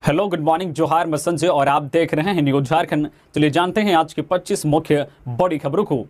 Hello, good morning, जोहार, मैं संजय और आप देख रहे हैं न्यूज झारखंड। चलिए जानते हैं आज की 25 मुख्य बड़ी खबरों को।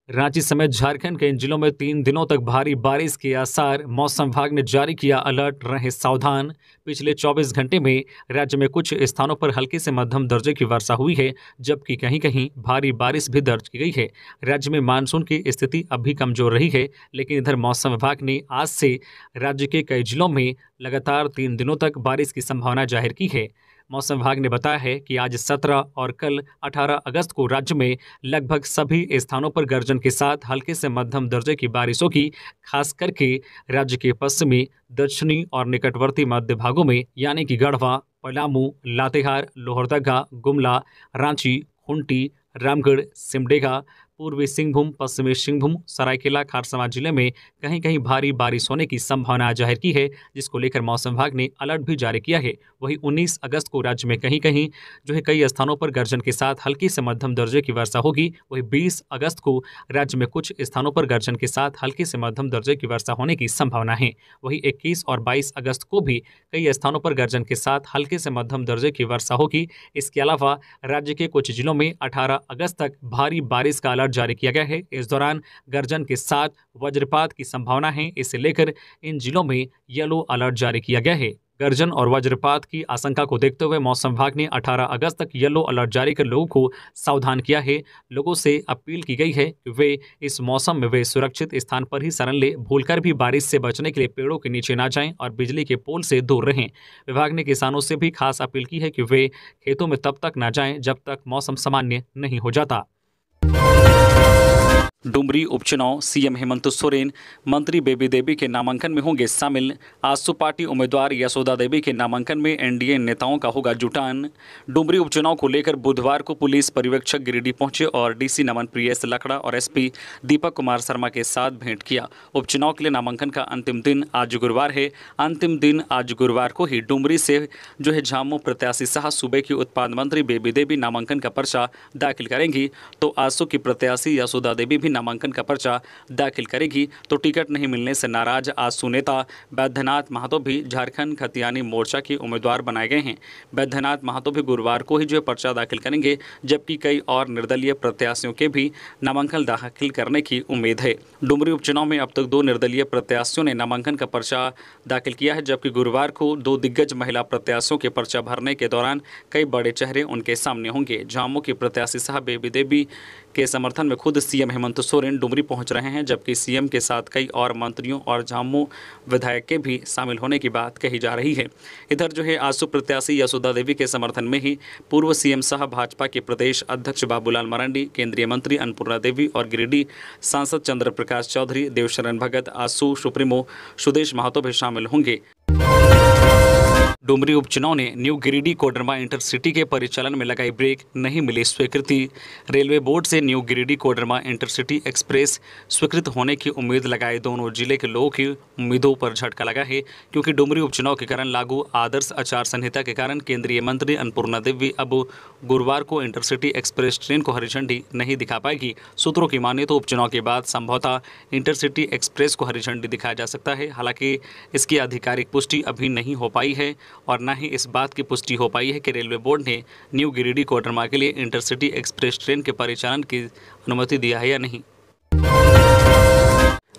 रांची समेत झारखंड के इन जिलों में 3 दिनों तक भारी बारिश के आसार। मौसम विभाग ने जारी किया अलर्ट, रहे सावधान। पिछले 24 घंटे में राज्य में कुछ स्थानों पर हल्की से मध्यम दर्जे की वर्षा हुई है, जबकि कहीं कहीं भारी बारिश भी दर्ज की गई है। राज्य में मानसून की स्थिति अभी कमजोर रही है, लेकिन इधर मौसम विभाग ने आज से राज्य के कई जिलों में लगातार 3 दिनों तक बारिश की संभावना जाहिर की है। मौसम विभाग ने बताया है कि आज 17 और कल 18 अगस्त को राज्य में लगभग सभी स्थानों पर गर्जन के साथ हल्के से मध्यम दर्जे की बारिश होगी। खास करके राज्य के पश्चिमी, दक्षिणी और निकटवर्ती मध्य भागों में यानी कि गढ़वा, पलामू, लातेहार, लोहरदगा, गुमला, रांची, खूंटी, रामगढ़, सिमडेगा, पूर्वी सिंहभूम, पश्चिमी सिंहभूम, सरायकेला खरसावां जिले में कहीं कहीं भारी बारिश होने की संभावना जाहिर की है, जिसको लेकर मौसम विभाग ने अलर्ट भी जारी किया है। वहीं 19 अगस्त को राज्य में कहीं कहीं कई स्थानों पर गर्जन के साथ हल्की से मध्यम दर्जे की वर्षा होगी। वहीं 20 अगस्त को राज्य में कुछ स्थानों पर गर्जन के साथ हल्की से मध्यम दर्जे की वर्षा होने की संभावना है। वहीं 21 और 22 अगस्त को भी कई स्थानों पर गर्जन के साथ हल्के से मध्यम दर्जे की वर्षा होगी। इसके अलावा राज्य के कुछ जिलों में 18 अगस्त तक भारी बारिश का अलर्ट जारी किया गया है। इस दौरान गर्जन के साथ वज्रपात की संभावना है। इसे लेकर इन जिलों में येलो अलर्ट जारी किया गया है। गर्जन और वज्रपात की आशंका को देखते हुए मौसम विभाग ने 18 अगस्त तक येलो अलर्ट जारी कर लोगों को सावधान किया है। लोगों से अपील की गई है कि वे इस मौसम में सुरक्षित स्थान पर ही शरण ले, भूलकर भी बारिश से बचने के लिए पेड़ों के नीचे ना जाएं और बिजली के पोल से दूर रहें। विभाग ने किसानों से भी खास अपील की है कि वे खेतों में तब तक ना जाएं जब तक मौसम सामान्य नहीं हो जाता। डुमरी उपचुनाव, सीएम हेमंत सोरेन मंत्री बेबी देवी के नामांकन में होंगे शामिल। आजसू पार्टी उम्मीदवार यशोदा देवी के नामांकन में एनडीए नेताओं का होगा जुटान। डुमरी उपचुनाव को लेकर बुधवार को पुलिस पर्यवेक्षक गिरिडीह पहुंचे और डीसी नमन प्रियेश लकड़ा और एसपी दीपक कुमार शर्मा के साथ भेंट किया। उपचुनाव के लिए नामांकन का अंतिम दिन आज गुरुवार है। अंतिम दिन आज गुरुवार को ही डुमरी से झामू प्रत्याशी सह सूबे की उत्पाद मंत्री बेबी देवी नामांकन का पर्चा दाखिल करेंगी, तो आजसू की प्रत्याशी यशोदा देवी भी नामांकन का पर्चा दाखिल करेगी। तो टिकट नहीं मिलने से नाराज आजसू नेता बैद्यनाथ महतो भी झारखंड खतियानी मोर्चा के उम्मीदवार बनाए गए हैं। बैद्यनाथ महतो भी गुरुवार को ही पर्चा दाखिल करेंगे, जबकि कई और निर्दलीय प्रत्याशियों के भी नामांकन दाखिल करने की उम्मीद है। डुमरी उपचुनाव में अब तक 2 निर्दलीय प्रत्याशियों ने नामांकन का पर्चा दाखिल किया है, जबकि गुरुवार को 2 दिग्गज महिला प्रत्याशियों के पर्चा भरने के दौरान कई बड़े चेहरे उनके सामने होंगे। झामू की प्रत्याशी साहब बेबी देवी के समर्थन में खुद सीएम हेमंत सोरेन डुमरी पहुंच रहे हैं, जबकि सीएम के साथ कई और मंत्रियों और झामू विधायक के भी शामिल होने की बात कही जा रही है। इधर आजसू प्रत्याशी यशोदा देवी के समर्थन में ही पूर्व सीएम सह भाजपा के प्रदेश अध्यक्ष बाबूलाल मरांडी, केंद्रीय मंत्री अन्नपूर्णा देवी और गिरिडीह सांसद चंद्र प्रकाश चौधरी, देवशरण भगत, आजसू सुप्रीमो सुदेश महतो भी शामिल होंगे। डुमरी उपचुनाव ने न्यू गिरिडीह कोडरमा इंटरसिटी के परिचालन में लगाई ब्रेक, नहीं मिली स्वीकृति। रेलवे बोर्ड से new Giridih Koderma intercity express स्वीकृत होने की उम्मीद लगाए दोनों जिले के लोगों की उम्मीदों पर झटका लगा है, क्योंकि डुमरी उपचुनाव के कारण लागू आदर्श आचार संहिता के कारण केंद्रीय मंत्री अन्नपूर्णा देवी अब गुरुवार को इंटरसिटी एक्सप्रेस ट्रेन को हरी झंडी नहीं दिखा पाएगी। सूत्रों की माने तो उपचुनाव के बाद संभवतः इंटरसिटी एक्सप्रेस को हरी झंडी दिखाया जा सकता है। हालांकि इसकी आधिकारिक पुष्टि अभी नहीं हो पाई है और न ही इस बात की पुष्टि हो पाई है कि रेलवे बोर्ड ने न्यू गिरिडीह कोडरमा के लिए इंटरसिटी एक्सप्रेस ट्रेन के परिचालन की अनुमति दिया है या नहीं।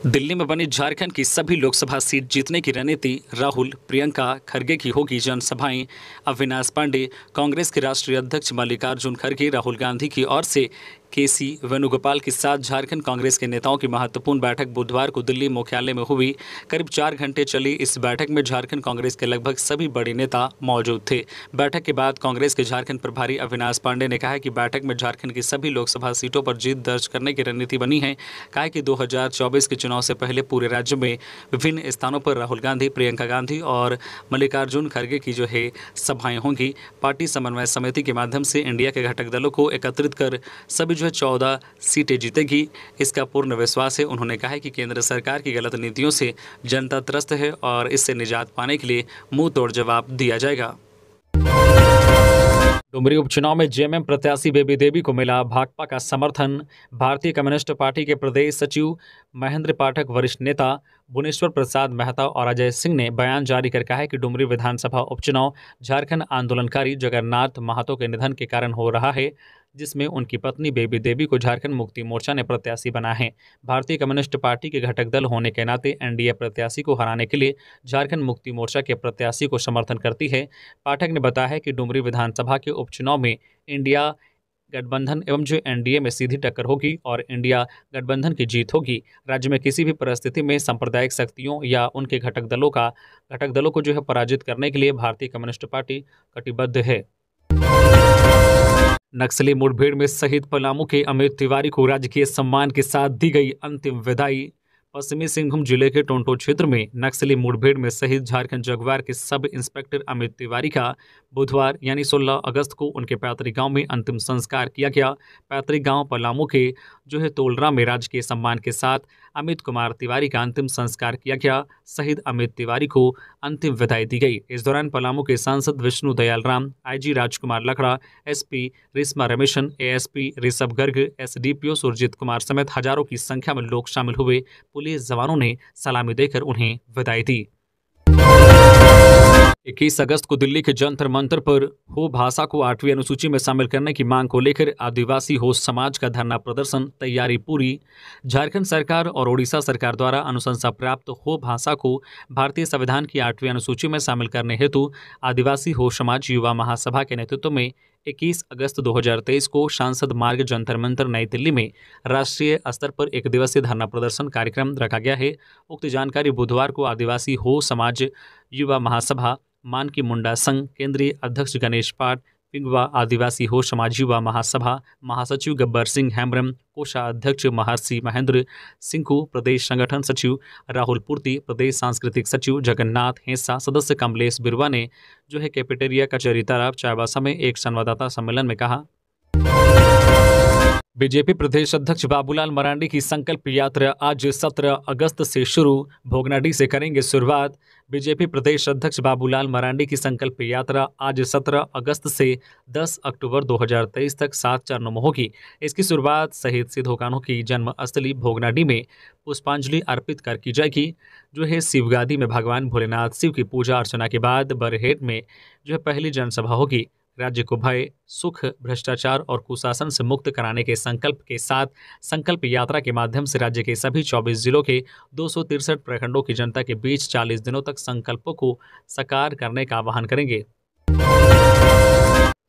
दिल्ली में बनी झारखंड की सभी लोकसभा सीट जीतने की रणनीति राहुल, प्रियंका खड़गे की होगी जनसभाएं। अविनाश पांडे, कांग्रेस के राष्ट्रीय अध्यक्ष मल्लिकार्जुन खड़गे, राहुल गांधी की ओर से केसी वेणुगोपाल के साथ झारखंड कांग्रेस के नेताओं की महत्वपूर्ण बैठक बुधवार को दिल्ली मुख्यालय में हुई। करीब 4 घंटे चली इस बैठक में झारखंड कांग्रेस के लगभग सभी बड़े नेता मौजूद थे। बैठक के बाद कांग्रेस के झारखंड प्रभारी अविनाश पांडे ने कहा कि बैठक में झारखंड की सभी लोकसभा सीटों पर जीत दर्ज करने की रणनीति बनी है। कहा कि 2024 के चुनाव से पहले पूरे राज्य में विभिन्न स्थानों पर राहुल गांधी, प्रियंका गांधी और मल्लिकार्जुन खड़गे की सभाएं होंगी। पार्टी समन्वय समिति के माध्यम से इंडिया के घटक दलों को एकत्रित कर सभी 14 सीटें जीतेगी, इसका पूर्ण विश्वास है। उन्होंने कहा है कि केंद्र सरकार की गलत नीतियों से जनता त्रस्त है और इससे निजात पाने के लिए मुंह तोड़ जवाब दिया जाएगा। डुमरी उपचुनाव में जेएमएम प्रत्याशी बेबी देवी को मिला भाकपा का समर्थन। भारतीय कम्युनिस्ट पार्टी के प्रदेश सचिव महेंद्र पाठक, वरिष्ठ नेता भुवनेश्वर प्रसाद मेहता और अजय सिंह ने बयान जारी कर कहा है कि डुमरी विधानसभा उपचुनाव झारखंड आंदोलनकारी जगन्नाथ महतो के निधन के कारण हो रहा है, जिसमें उनकी पत्नी बेबी देवी को झारखंड मुक्ति मोर्चा ने प्रत्याशी बना है। भारतीय कम्युनिस्ट पार्टी के घटक दल होने के नाते एनडीए प्रत्याशी को हराने के लिए झारखंड मुक्ति मोर्चा के प्रत्याशी को समर्थन करती है। पाठक ने बताया है कि डुमरी विधानसभा के उपचुनाव में इंडिया गठबंधन एवं जो एनडीए में सीधी टक्कर होगी और इंडिया गठबंधन की जीत होगी। राज्य में किसी भी परिस्थिति में सांप्रदायिक शक्तियों या उनके घटक दलों को जो है पराजित करने के लिए भारतीय कम्युनिस्ट पार्टी कटिबद्ध है। नक्सली मुठभेड़ में शहीद पलामू के अमित तिवारी को राजकीय सम्मान के साथ दी गई अंतिम विदाई। पश्चिमी सिंहभूम जिले के टोंटो क्षेत्र में नक्सली मुठभेड़ में शहीद झारखंड जगुआर के सब इंस्पेक्टर अमित तिवारी का बुधवार यानी 16 अगस्त को उनके पैतृक गांव में अंतिम संस्कार किया गया। पैतृक गांव पलामू के जो है तोलरा में राजकीय सम्मान के साथ अमित कुमार तिवारी का अंतिम संस्कार किया गया। शहीद अमित तिवारी को अंतिम विदाई दी गई। इस दौरान पलामू के सांसद विष्णु दयाल राम, आईजी राजकुमार Lakra, SP रिस्मा Rameshan, ASP Rishabh Garg, SDPO Surjit Kumar समेत हजारों की संख्या में लोग शामिल हुए। पुलिस जवानों ने सलामी देकर उन्हें विदाई दी। 21 अगस्त को दिल्ली के जंतर मंतर पर हो भाषा को 8वीं अनुसूची में शामिल करने की मांग को लेकर आदिवासी हो समाज का धरना प्रदर्शन, तैयारी पूरी। झारखंड सरकार और ओडिशा सरकार द्वारा अनुशंसा प्राप्त हो भाषा को भारतीय संविधान की 8वीं अनुसूची में शामिल करने हेतु आदिवासी हो समाज युवा महासभा के नेतृत्व में 21 अगस्त 2023 को सांसद मार्ग जंतर मंतर नई दिल्ली में राष्ट्रीय स्तर पर एक दिवसीय धरना प्रदर्शन कार्यक्रम रखा गया है। उक्त जानकारी बुधवार को आदिवासी हो समाज युवा महासभा, मान की मुंडा संघ, केंद्रीय अध्यक्ष गणेश पाठ, पिंगवा आदिवासी हो समाज युवा महासभा महासचिव गब्बर सिंह हेम्ब्रम, कोषाध्यक्ष महर्षि महेंद्र सिंह, प्रदेश संगठन सचिव राहुल पूर्ति, प्रदेश सांस्कृतिक सचिव जगन्नाथ हेसा, सदस्य कमलेश बिरवा ने जो है कैफेटेरिया कचहरी तालाब चाईबासा में एक संवाददाता सम्मेलन में कहा। बीजेपी प्रदेश अध्यक्ष बाबूलाल मरांडी की संकल्प यात्रा आज 17 अगस्त से शुरू, भोगनाडीह से करेंगे शुरुआत। बीजेपी प्रदेश अध्यक्ष बाबूलाल मरांडी की संकल्प यात्रा आज 17 अगस्त से 10 अक्टूबर 2023 तक 7 चरणों में होगी। इसकी शुरुआत शहीद सिद्धो कान्हू की जन्मस्थली भोगनाडीह में पुष्पांजलि अर्पित कर की जाएगी। जो है शिवगादी में भगवान भोलेनाथ शिव की पूजा अर्चना के बाद बरहेट में जो है पहली जनसभा होगी। राज्य को भय, सुख, भ्रष्टाचार और कुशासन से मुक्त कराने के संकल्प के साथ संकल्प यात्रा के माध्यम से राज्य के सभी 24 जिलों के 263 प्रखंडों की जनता के बीच 40 दिनों तक संकल्पों को साकार करने का आह्वान करेंगे।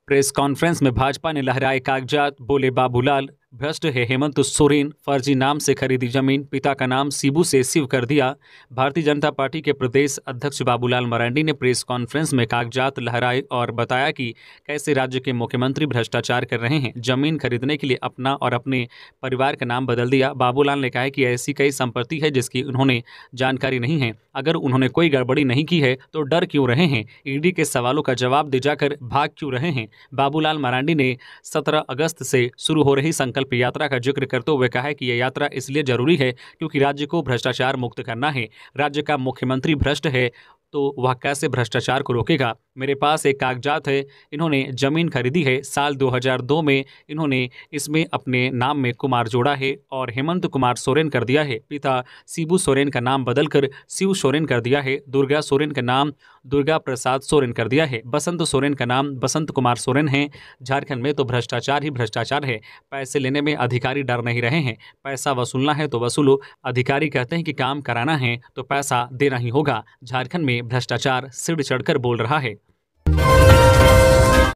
प्रेस कॉन्फ्रेंस में भाजपा ने लहराए कागजात, बोले बाबूलाल भ्रष्ट है हेमंत सोरेन, फर्जी नाम से खरीदी जमीन, पिता का नाम शिबू से शिव कर दिया। भारतीय जनता पार्टी के प्रदेश अध्यक्ष बाबूलाल मरांडी ने प्रेस कॉन्फ्रेंस में कागजात लहराए और बताया कि कैसे राज्य के मुख्यमंत्री भ्रष्टाचार कर रहे हैं, जमीन खरीदने के लिए अपना और अपने परिवार का नाम बदल दिया। बाबूलाल ने कहा कि ऐसी कई संपत्ति है जिसकी उन्होंने जानकारी नहीं है। अगर उन्होंने कोई गड़बड़ी नहीं की है तो डर क्यों रहे हैं, ईडी के सवालों का जवाब दे जाकर भाग क्यों रहे हैं। बाबूलाल मरांडी ने 17 अगस्त से शुरू हो रही संकल्प यात्रा का जिक्र करते हुए कहा है कि यह यात्रा इसलिए जरूरी है क्योंकि राज्य को भ्रष्टाचार मुक्त करना है। राज्य का मुख्यमंत्री भ्रष्ट है तो वह कैसे भ्रष्टाचार को रोकेगा। मेरे पास एक कागजात है, इन्होंने जमीन खरीदी है। साल 2002 में इन्होंने इसमें अपने नाम में कुमार जोड़ा है और हेमंत कुमार सोरेन कर दिया है। पिता शिबू सोरेन का नाम बदलकर शिव सोरेन कर दिया है। दुर्गा सोरेन का नाम दुर्गा प्रसाद सोरेन कर दिया है। बसंत सोरेन का नाम बसंत कुमार सोरेन है। झारखंड में तो भ्रष्टाचार ही भ्रष्टाचार है। पैसे लेने में अधिकारी डर नहीं रहे हैं। पैसा वसूलना है तो वसूलो। अधिकारी कहते हैं कि काम कराना है तो पैसा देना ही होगा। झारखंड में भ्रष्टाचार सिर चढ़कर बोल रहा है।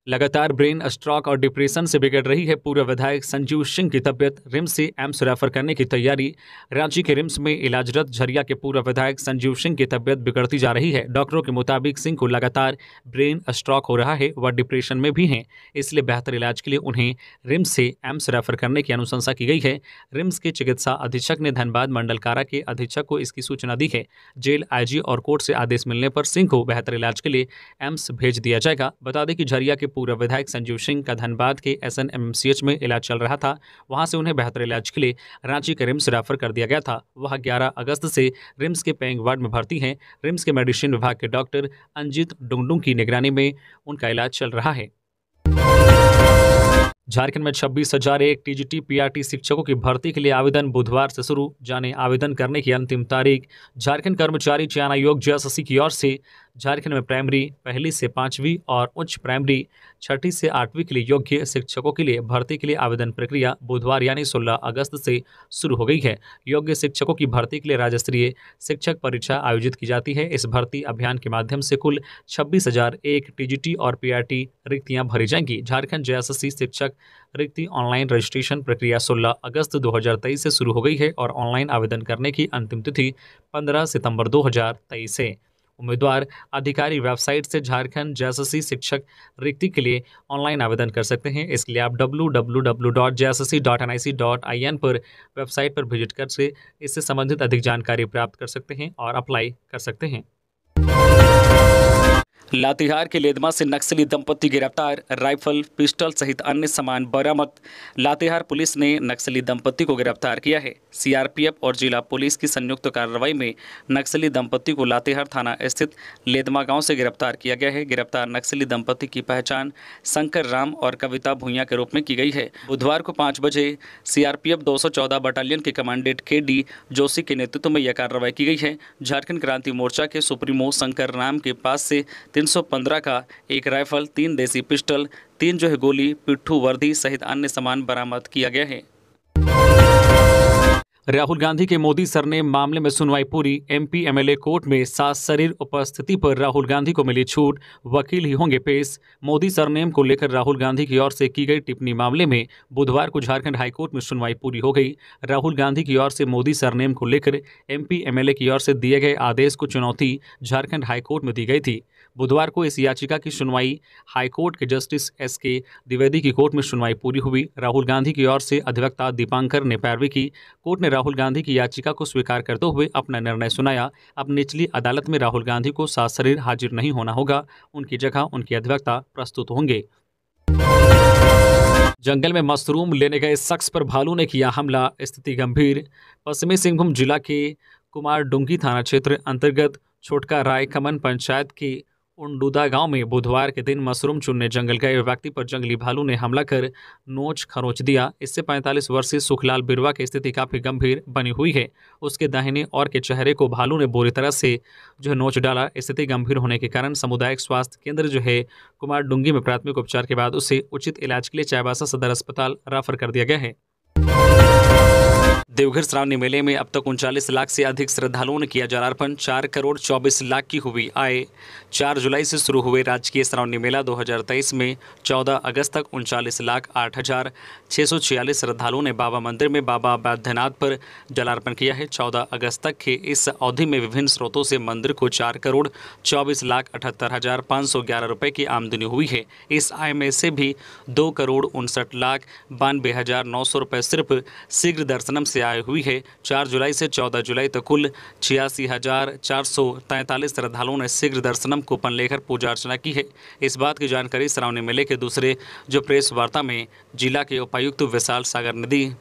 लगातार ब्रेन स्ट्रोक और डिप्रेशन से बिगड़ रही है पूर्व विधायक संजीव सिंह की तबियत, रिम्स से एम्स रेफर करने की तैयारी। रांची के रिम्स में इलाजरत झरिया के पूर्व विधायक संजीव सिंह की तबियत बिगड़ती जा रही है। डॉक्टरों के मुताबिक सिंह को लगातार ब्रेन स्ट्रोक हो रहा है, वह डिप्रेशन में भी हैं, इसलिए बेहतर इलाज के लिए उन्हें रिम्स से एम्स रेफर करने की अनुशंसा की गई है। रिम्स के चिकित्सा अधीक्षक ने धनबाद मंडल कारा के अधीक्षक को इसकी सूचना दी है। जेल आईजी और कोर्ट से आदेश मिलने पर सिंह को बेहतर इलाज के लिए एम्स भेज दिया जाएगा। बता दें कि झरिया के पूर्व विधायक संजीव सिंह का धनबाद के SNMCH में इलाज चल रहा था। वहां से उन्हें बेहतर इलाज के लिए रांची के रिम्स रेफर कर दिया गया था। वह 11 अगस्त से रिम्स के पेइंग वार्ड में भर्ती हैं। रिम्स के मेडिसिन विभाग के डॉक्टर अंजित डुंगडुंग की निगरानी में उनका इलाज चल रहा है। झारखंड में 26,001 टीजीटी पीआरटी शिक्षकों की भर्ती के लिए आवेदन बुधवार से शुरू। जाने आवेदन करने की अंतिम तारीख। झारखंड कर्मचारी चयन आयोग जेएसएससी की ओर से झारखंड में प्राइमरी पहली से पांचवी और उच्च प्राइमरी छठी से आठवीं के लिए योग्य शिक्षकों के लिए भर्ती के लिए आवेदन प्रक्रिया बुधवार यानी 16 अगस्त से शुरू हो गई है। योग्य शिक्षकों की भर्ती के लिए राज्य स्तरीय शिक्षक परीक्षा आयोजित की जाती है। इस भर्ती अभियान के माध्यम से कुल 26,001 टीजीटी और पीआरटी रिक्तियां भरी जाएंगी। झारखंड जेएसएससी शिक्षक रिक्ति ऑनलाइन रजिस्ट्रेशन प्रक्रिया 16 अगस्त 2023 से शुरू हो गई है और ऑनलाइन आवेदन करने की अंतिम तिथि 15 सितंबर 2023 है। उम्मीदवार आधिकारिक वेबसाइट से झारखंड जेएसएससी शिक्षक रिक्ति के लिए ऑनलाइन आवेदन कर सकते हैं। इसके लिए आप www.jssc.nic.in पर वेबसाइट पर विजिट कर से इससे संबंधित अधिक जानकारी प्राप्त कर सकते हैं और अप्लाई कर सकते हैं। लातेहार के लेदमा से नक्सली दंपति गिरफ्तार, राइफल पिस्टल सहित अन्य सामान बरामद। लातेहार पुलिस ने नक्सली दंपति को गिरफ्तार किया है। सीआरपीएफ और जिला पुलिस की संयुक्त कार्रवाई में नक्सली दंपति को लातेहार थाना स्थित लेदमा गांव से गिरफ्तार किया गया है। गिरफ्तार नक्सली दंपति की पहचान शंकर राम और कविता भूंया के रूप में की गई है। बुधवार को 5 बजे सीआरपीएफ 214 बटालियन के कमांडेंट केडी जोशी के नेतृत्व में यह कार्रवाई की गई है। झारखंड क्रांति मोर्चा के सुप्रीमो शंकर राम के पास से 315 का एक राइफल, 3 देसी पिस्टल, 3 गोली, पिट्ठू वर्दी सहित अन्य सामान बरामद किया गया है। राहुल गांधी के मोदी सरनेम मामले में सुनवाई पूरी। एमपी एमएलए कोर्ट में सशरीर उपस्थिति पर राहुल गांधी को मिली छूट, वकील ही होंगे पेश। मोदी सरनेम को लेकर राहुल गांधी की ओर से की गई टिप्पणी मामले में बुधवार को झारखंड हाईकोर्ट में सुनवाई पूरी हो गई। राहुल गांधी की ओर से मोदी सरनेम को लेकर एमपी एमएलए की ओर से दिए गए आदेश को चुनौती झारखंड हाईकोर्ट में दी गई थी। बुधवार को इस याचिका की सुनवाई हाईकोर्ट के जस्टिस एसके द्विवेदी की कोर्ट में सुनवाई पूरी हुई। राहुल गांधी की ओर से अधिवक्ता दीपांकर ने पैरवी की। कोर्ट ने राहुल गांधी की याचिका को स्वीकार करते हुए अपना निर्णय सुनाया। अब निचली अदालत में राहुल गांधी को सशरीर हाजिर नहीं होना होगा, उनकी जगह उनके अधिवक्ता प्रस्तुत होंगे। जंगल में मशरूम लेने गए शख्स पर भालू ने किया हमला, स्थिति गंभीर। पश्चिमी सिंहभूम जिला के कुमारडुंगी थाना क्षेत्र अंतर्गत छोटका राय कमन पंचायत के उंडूदा गांव में बुधवार के दिन मशरूम चुनने जंगल गए व्यक्ति पर जंगली भालू ने हमला कर नोच खरोच दिया। इससे 45 वर्षीय सुखलाल बिरवा की स्थिति काफी गंभीर बनी हुई है। उसके दाहिने ओर के चेहरे को भालू ने बुरी तरह से नोच डाला। स्थिति गंभीर होने के कारण सामुदायिक स्वास्थ्य केंद्र कुमारडुंगी में प्राथमिक उपचार के बाद उसे उचित इलाज के लिए चाईबासा सदर अस्पताल रेफर कर दिया गया है। देवघर श्रावणी मेले में अब तक 39 लाख से अधिक श्रद्धालुओं ने किया जलार्पण। 4 करोड़ 24 लाख की हुई आय। 4 जुलाई से शुरू हुए राजकीय श्रावणी मेला 2023 में 14 अगस्त तक 39,08,646 श्रद्धालुओं ने बाबा मंदिर में बाबा बैद्यनाथ पर जलार्पण किया है। 14 अगस्त तक के इस अवधि में विभिन्न स्रोतों से मंदिर को 4 करोड़ 24,78,511 रुपये की आमदनी हुई है। इस आय में से भी 2 करोड़ 59,92,900 रुपये सिर्फ शीघ्र दर्शनम से आय हुई है। 4 जुलाई से 14 जुलाई तक कुल 86,443 श्रद्धालुओं ने शीघ्र दर्शनम कूपन लेकर पूजा अर्चना की है। इस बात की जानकारी श्रावणी मेले के दूसरे प्रेस वार्ता में जिला के उपायुक्त विशाल सागर ने दी।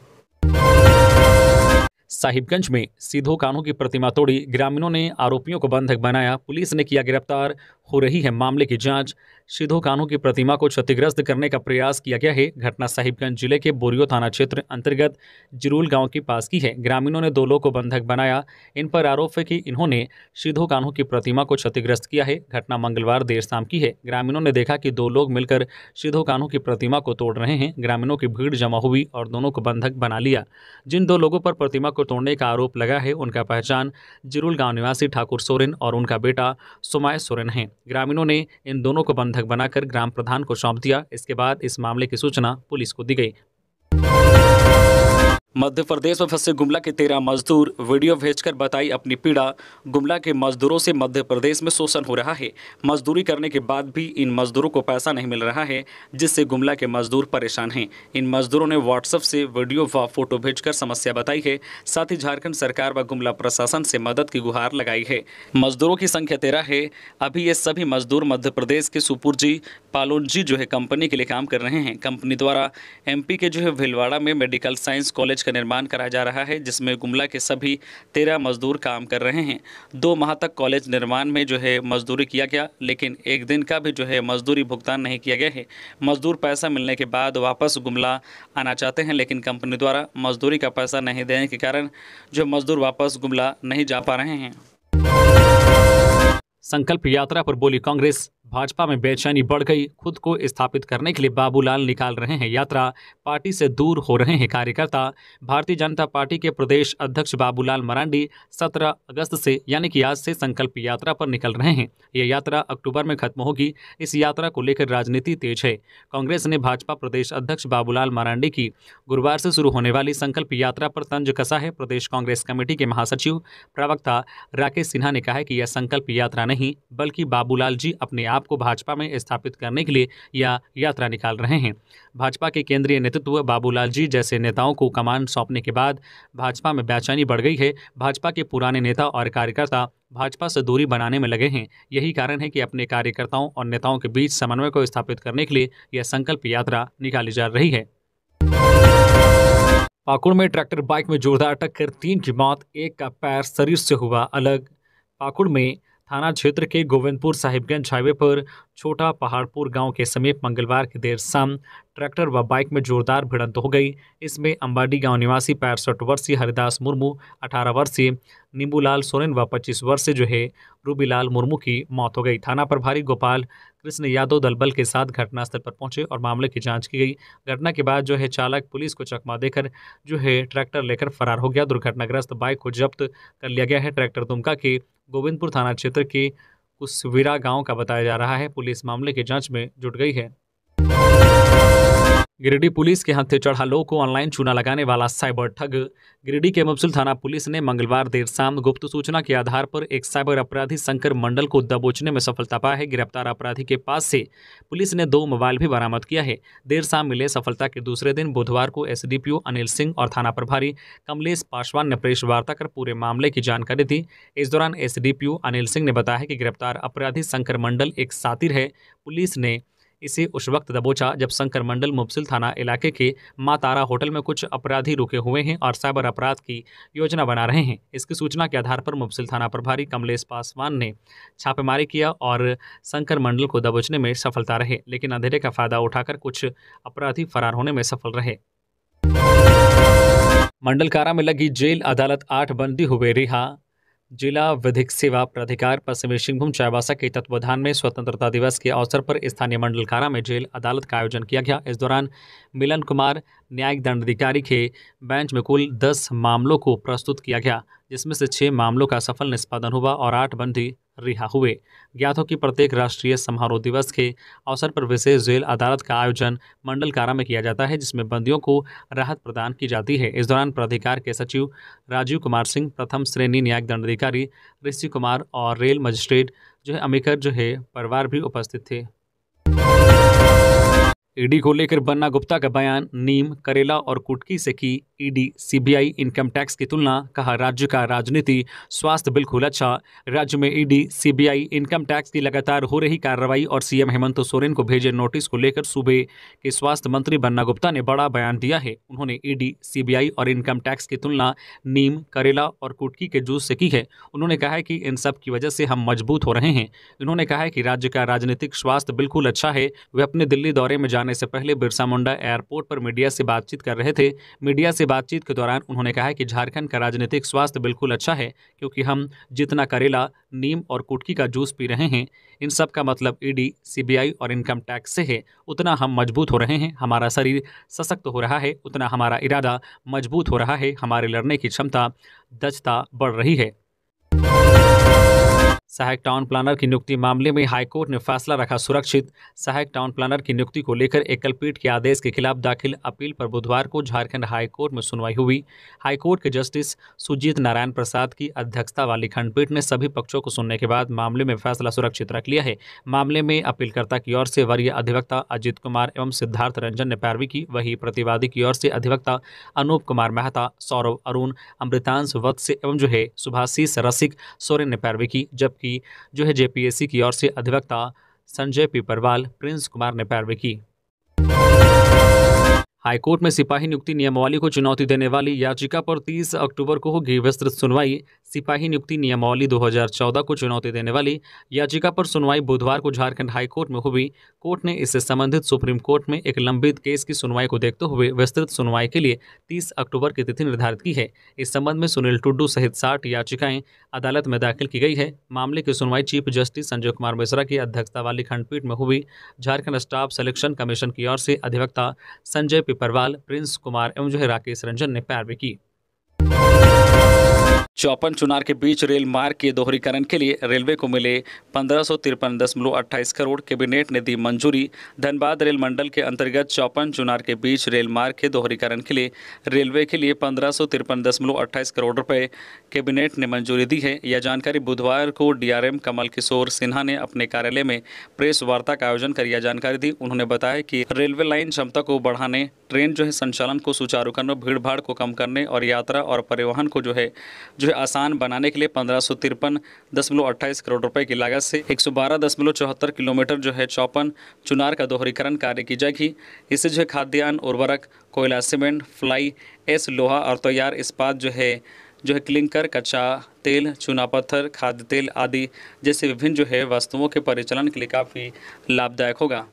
साहिबगंज में सीधो कान्हू की प्रतिमा तोड़ी, ग्रामीणों ने आरोपियों को बंधक बनाया, पुलिस ने किया गिरफ्तार, हो रही है मामले की जांच। सीधो कान्हू की प्रतिमा को क्षतिग्रस्त करने का प्रयास किया गया है। घटना साहिबगंज जिले के बोरियो थाना क्षेत्र अंतर्गत जिरुल गांव के पास की है। ग्रामीणों ने 2 लोगों को बंधक बनाया। इन पर आरोप है कि इन्होंने सीधो कान्हू की प्रतिमा को क्षतिग्रस्त किया है। घटना मंगलवार देर शाम की है। ग्रामीणों ने देखा कि 2 लोग मिलकर सीधो कान्हू की प्रतिमा को तोड़ रहे हैं। ग्रामीणों की भीड़ जमा हुई और दोनों को बंधक बना लिया। जिन 2 लोगों पर प्रतिमा को तोड़ने का आरोप लगा है उनका पहचान जिरुल गांव निवासी ठाकुर सोरेन और उनका बेटा सुमाय सोरेन है। ग्रामीणों ने इन दोनों को बंधक बनाकर ग्राम प्रधान को सौंप दिया। इसके बाद इस मामले की सूचना पुलिस को दी गई। मध्य प्रदेश में फंसे गुमला के 13 मजदूर, वीडियो भेजकर बताई अपनी पीड़ा। गुमला के मजदूरों से मध्य प्रदेश में शोषण हो रहा है। मजदूरी करने के बाद भी इन मजदूरों को पैसा नहीं मिल रहा है, जिससे गुमला के मजदूर परेशान हैं। इन मजदूरों ने व्हाट्सएप से वीडियो व फोटो भेजकर समस्या बताई है। साथ ही झारखंड सरकार व गुमला प्रशासन से मदद की गुहार लगाई है। मजदूरों की संख्या 13 है। अभी ये सभी मजदूर मध्य प्रदेश के सुपुरजी पालोनजी कंपनी के लिए काम कर रहे हैं। कंपनी द्वारा एमपी के भीलवाड़ा में मेडिकल साइंस कॉलेज का निर्माण कराया जा रहा है, जिसमें गुमला के सभी 13 मजदूर काम कर रहे हैं। 2 माह तक कॉलेज निर्माण में जो है मजदूरी किया गया, लेकिन एक दिन का भी जो है मजदूरी भुगतान नहीं किया गया है। मजदूर पैसा मिलने के बाद वापस गुमला आना चाहते हैं, लेकिन कंपनी द्वारा मजदूरी का पैसा नहीं देने के कारण जो मजदूर वापस गुमला नहीं जा पा रहे हैं। संकल्प यात्रा पर बोली कांग्रेस, भाजपा में बेचैनी बढ़ गई, खुद को स्थापित करने के लिए बाबूलाल निकाल रहे हैं यात्रा, पार्टी से दूर हो रहे हैं कार्यकर्ता। भारतीय जनता पार्टी के प्रदेश अध्यक्ष बाबूलाल मरांडी 17 अगस्त से यानी कि आज से संकल्प यात्रा पर निकल रहे हैं। यह यात्रा अक्टूबर में खत्म होगी। इस यात्रा को लेकर राजनीति तेज है। कांग्रेस ने भाजपा प्रदेश अध्यक्ष बाबूलाल मरांडी की गुरुवार से शुरू होने वाली संकल्प यात्रा पर तंज कसा है। प्रदेश कांग्रेस कमेटी के महासचिव प्रवक्ता राकेश सिन्हा ने कहा है कि यह संकल्प यात्रा नहीं बल्कि बाबूलाल जी अपने आप को भाजपा में स्थापित करने के लिए यह यात्रा निकाल रहे हैं। भाजपा के केंद्रीय नेतृत्व बाबूलाल जी जैसे नेताओं को कमान सौंपने के बाद भाजपा में बेचैनी बढ़ गई है। भाजपा के पुराने नेता और कार्यकर्ता भाजपा से दूरी बनाने में लगे हैं। यही कारण है कि अपने कार्यकर्ताओं और नेताओं के बीच समन्वय को स्थापित करने के लिए यह संकल्प यात्रा निकाली जा रही है। पाकुड़ में ट्रैक्टर बाइक में जोरदार टक्कर, 3 की मौत, 1 का पैर शरीर से हुआ अलग। पाकुड़ में थाना क्षेत्र के गोविंदपुर साहिबगंज हाईवे पर छोटा पहाड़पुर गांव के समीप मंगलवार की देर शाम ट्रैक्टर व बाइक में जोरदार भिड़ंत हो गई। इसमें अंबाडी गांव निवासी 65 वर्षीय हरिदास मुर्मू, 18 वर्षीय नींबूलाल सोरेन व 25 वर्षीय जो है रूबीलाल मुर्मू की मौत हो गई। थाना प्रभारी गोपाल कृष्ण यादव दलबल के साथ घटनास्थल पर पहुंचे और मामले की जांच की गई। घटना के बाद जो है चालक पुलिस को चकमा देकर जो है ट्रैक्टर लेकर फरार हो गया। दुर्घटनाग्रस्त बाइक को जब्त कर लिया गया है। ट्रैक्टर दुमका के गोविंदपुर थाना क्षेत्र के कुसवीरा गांव का बताया जा रहा है। पुलिस मामले की जांच में जुट गई है। गिरिडीह पुलिस के हत्थे चढ़ा लोगों को ऑनलाइन चूना लगाने वाला साइबर ठग। गिरिडीह के मुफस्सिल थाना पुलिस ने मंगलवार देर शाम गुप्त सूचना के आधार पर एक साइबर अपराधी शंकर मंडल को दबोचने में सफलता पाई है। गिरफ्तार अपराधी के पास से पुलिस ने 2 मोबाइल भी बरामद किया है। देर शाम मिले सफलता के दूसरे दिन बुधवार को एसडीपीओ अनिल सिंह और थाना प्रभारी कमलेश पासवान ने प्रेस वार्ता कर पूरे मामले की जानकारी दी। इस दौरान एसडीपीओ अनिल सिंह ने बताया कि गिरफ्तार अपराधी शंकर मंडल एक सातिर है। पुलिस ने इसे उस वक्त दबोचा जब शंकर मंडल मुफस्सिल थाना इलाके के माँ तारा होटल में कुछ अपराधी रुके हुए हैं और साइबर अपराध की योजना बना रहे हैं। इसकी सूचना के आधार पर मुफस्सिल थाना प्रभारी कमलेश पासवान ने छापेमारी किया और शंकर मंडल को दबोचने में सफलता रहे, लेकिन अंधेरे का फायदा उठाकर कुछ अपराधी फरार होने में सफल रहे। मंडलकारा में लगी जेल अदालत, 8 बंदी हुए रिहा। जिला विधिक सेवा प्राधिकार पश्चिमी सिंहभूम चाईबासा के तत्वावधान में स्वतंत्रता दिवस के अवसर पर स्थानीय मंडलकारा में जेल अदालत का आयोजन किया गया। इस दौरान मिलन कुमार न्यायिक दंडाधिकारी के बेंच में कुल 10 मामलों को प्रस्तुत किया गया, जिसमें से 6 मामलों का सफल निष्पादन हुआ और 8 बंदी रिहा हुए। ज्ञात हो कि प्रत्येक राष्ट्रीय समारोह दिवस के अवसर पर विशेष जेल अदालत का आयोजन मंडलकारा में किया जाता है, जिसमें बंदियों को राहत प्रदान की जाती है। इस दौरान प्राधिकार के सचिव राजीव कुमार सिंह, प्रथम श्रेणी न्यायिक दंडाधिकारी ऋषि कुमार और रेल मजिस्ट्रेट जो है अमिकर जो है परिवार भी उपस्थित थे। ईडी को लेकर बन्ना गुप्ता का बयान, नीम, करेला और कुटकी से की ईडी सीबीआई इनकम टैक्स की तुलना, कहा राज्य का राजनीति स्वास्थ्य बिल्कुल अच्छा। राज्य में ईडी सीबीआई इनकम टैक्स की लगातार हो रही कार्रवाई और सीएम हेमंत सोरेन को भेजे नोटिस को लेकर सूबे के स्वास्थ्य मंत्री बन्ना गुप्ता ने बड़ा बयान दिया है। उन्होंने ईडी सीबीआई और इनकम टैक्स की तुलना नीम, करेला और कुटकी के जूस से की है। उन्होंने कहा है कि इन सब की वजह से हम मजबूत हो रहे हैं। उन्होंने कहा है कि राज्य का राजनीतिक स्वास्थ्य बिल्कुल अच्छा है। वे अपने दिल्ली दौरे में जाने से पहले बिरसा मुंडा एयरपोर्ट पर मीडिया से बातचीत कर रहे थे। मीडिया से बातचीत के दौरान उन्होंने कहा कि झारखंड का राजनीतिक स्वास्थ्य बिल्कुल अच्छा है, क्योंकि हम जितना करेला, नीम और कुटकी का जूस पी रहे हैं, इन सब का मतलब ईडी, सीबीआई और इनकम टैक्स से है, उतना हम मजबूत हो रहे हैं। हमारा शरीर सशक्त हो रहा है, उतना हमारा इरादा मजबूत हो रहा है। हमारे लड़ने की क्षमता, दक्षता बढ़ रही है। सहायक टाउन प्लानर की नियुक्ति मामले में हाईकोर्ट ने फैसला रखा सुरक्षित। सहायक टाउन प्लानर की नियुक्ति को लेकर एकल पीठ के आदेश के खिलाफ दाखिल अपील पर बुधवार को झारखंड हाईकोर्ट में सुनवाई हुई। हाईकोर्ट के जस्टिस सुजीत नारायण प्रसाद की अध्यक्षता वाली खंडपीठ ने सभी पक्षों को सुनने के बाद मामले में फैसला सुरक्षित रख लिया है। मामले में अपीलकर्ता की ओर से वरीय अधिवक्ता अजित कुमार एवं सिद्धार्थ रंजन ने पैरवी की। वहीं प्रतिवादी की ओर से अधिवक्ता अनूप कुमार मेहता, सौरभ अरुण, अमृतांश वत्स एवं जो है सुभाषीष रसिक सोरेन ने पैरवी की, जबकि जो है जेपीएससी की ओर से अधिवक्ता संजय पिपरवाल, प्रिंस कुमार ने पैरवी की। हाईकोर्ट में सिपाही नियुक्ति नियमावली को चुनौती देने वाली याचिका पर 30 अक्टूबर को होगी विस्तृत सुनवाई। सिपाही नियुक्ति नियमावली 2014 को चुनौती देने वाली याचिका पर सुनवाई बुधवार को झारखंड हाईकोर्ट में हुई। कोर्ट ने इससे संबंधित सुप्रीम कोर्ट में एक लंबित केस की सुनवाई को देखते हुए विस्तृत सुनवाई के लिए 30 अक्टूबर की तिथि निर्धारित की है। इस संबंध में सुनील टुड्डू सहित 60 याचिकाएं अदालत में दाखिल की गई है। मामले की सुनवाई चीफ जस्टिस संजय कुमार मिश्रा की अध्यक्षता वाली खंडपीठ में हुई। झारखंड स्टाफ सिलेक्शन कमीशन की ओर से अधिवक्ता संजय पिपरवाल, प्रिंस कुमार एवं राकेश रंजन ने पैरवी की। 54 चुनार के बीच रेल मार्ग के दोहरीकरण के लिए रेलवे को मिले 1553.28 करोड़। कैबिनेट ने दी मंजूरी। धनबाद रेल मंडल के अंतर्गत 54 चुनार के बीच रेल मार्ग के दोहरीकरण के लिए रेलवे के लिए 1553.28 करोड़ रुपए कैबिनेट ने मंजूरी दी है। यह जानकारी बुधवार को डीआरएम कमल किशोर सिन्हा ने अपने कार्यालय में प्रेस वार्ता का आयोजन कर यह जानकारी दी। उन्होंने बताया कि रेलवे लाइन क्षमता को बढ़ाने, ट्रेन संचालन को सुचारू करने, भीड़ भाड़ को कम करने और यात्रा और परिवहन को आसान बनाने के लिए 1553.28 करोड़ रुपए की लागत से 112.74 किलोमीटर 54 चुनार का दोहरीकरण कार्य की जाएगी। इससे खाद्यान्न, उर्वरक, कोयला, सीमेंट, फ्लाई एश, लोहा और तैयार इस्पात क्लिंकर, कच्चा तेल, चूना पत्थर, खाद्य तेल आदि जैसे विभिन्न वस्तुओं के परिचालन के लिए काफ़ी लाभदायक होगा।